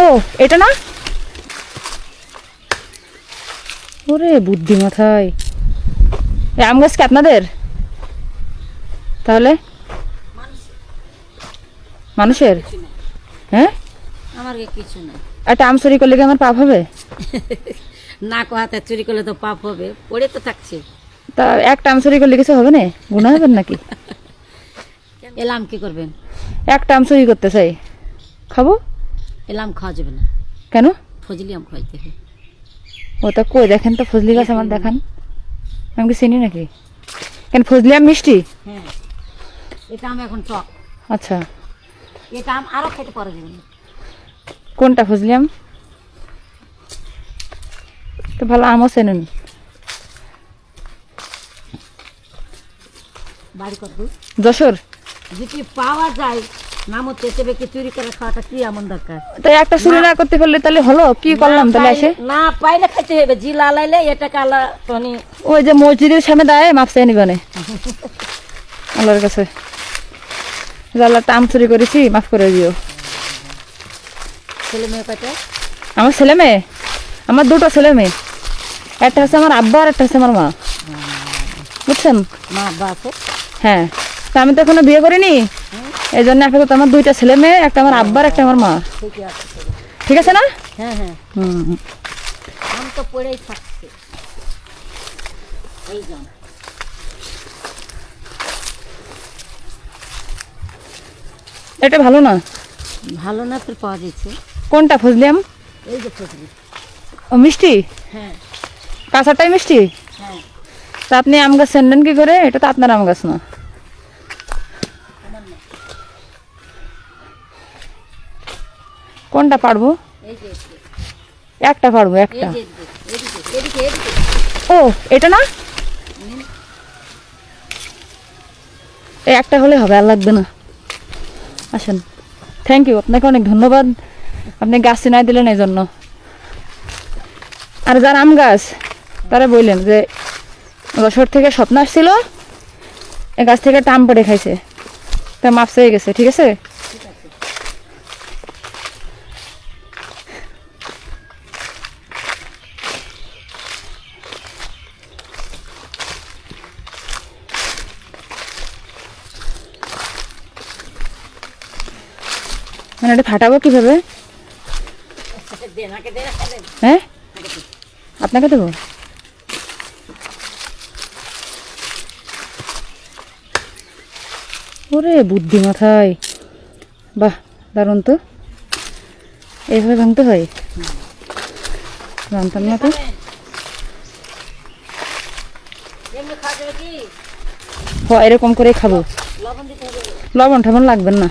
ও এটা না, ওরে বুদ্ধি মাথায়। আম গাছ কি আপনাদের? তাহলে মানুষের? হ্যাঁ, আমার কিছু না। একটা আম চুরি করলে কি আমার পাপ হবে? না কোহাতে চুরি করলে তো পাপ হবে, পড়ে তো থাকছে। তা একটা আম চুরি করলে কিছু হবে না, গুনাহ হবে নাকি? এলাম কি করবেন? একটা আম চুরি করতে চাই, খাবো। এলাম খাওয়া যাবে না। কেন? ফজলি আম খাইতে হবে। ও তা কই দেখেন তো, ফজলি গাছ আমার দেখান, আমি কি চিনি নাকি? কেন ফজলি আম মিষ্টি? হ্যাঁ, এটা আম এখন টক। আচ্ছা, এটা আম আরো খেতে পারা যাবে না। কোনটা ফজলি আম? তো ভালো আমও চেনুন। বাড়ি করবো যশোর? যদি পাওয়া যায় নামও চেপে কি চুরি করে খাওয়াটা কি এমন দরকার? তাই একটা চুরি না করতে পারলে তাহলে হলো কি করলাম তাহলে এসে? না পাইলে খাইতে হবে, জি লালাইলে এটা কালা টনি। ওই যে মসজিদের সামনে দাঁড়ায় মাপ চাই নিবানে আল্লাহর কাছে, আল্লাহ আম চুরি করেছি মাফ করে দিও। ছেলে মেয়ে কয়টা? আমার ছেলে মেয়ে, আমার দুটো ছেলে মেয়ে, একটা হচ্ছে আমার আব্বা আর একটা হচ্ছে আমার মা, বুঝছেন? মা আব্বা আছে? হ্যাঁ, তা আমি তো এখনো বিয়ে করিনি, এই জন্য আপাতত আমার দুইটা ছেলে মেয়ে, একটা আমার আব্বার একটা আমার মা। ঠিকই আছে। ঠিক আছে না? হ্যাঁ হ্যাঁ, হুম, আম তো পড়েই থাকছে। এই যান এটা ভালো না। ভালো না তো পাওয়া যাচ্ছে। কোনটা ফজলি আম? এই যে ফজলি। ও মিষ্টি, হ্যাঁ কাঁচাটাই মিষ্টি। হ্যাঁ, তা আপনি আম গাছ চেনলেন কি করে? এটা তো আপনার আম গাছ না। কোনটা পারবো? এই যে একটা পারবো, এই একটা। যে এদিকে এদিকে এদিকে। ও এটা না, এই একটা হলে হবে, আর লাগবে না। আসেন, থ্যাংক ইউ, আপনাকে অনেক ধন্যবাদ, আপনি গাছ চিনাই দিলেন এই জন্য। আর যার আম গাছ তারা বললেন যে যশোর থেকে স্বপ্ন আসছিল, এই গাছ থেকে একটা আম পড়ে খাইছে, তা মাপ চেয়ে গেছে। ঠিক আছে, মানে এটা ফাটাবো কিভাবে? দেনাকে দেনা খাবেন। হ্যাঁ, আপনাকে দেবো। ওরে বুদ্ধি মাথায়, বাহ দারুণ তো, এইভাবে ভাঙতে হয়, জানতাম না তো। এমনি খাওয়া যাবে কি? এরকম করে খাবো, লবণ দিতে হবে? লবণ টবণ লাগবেন না।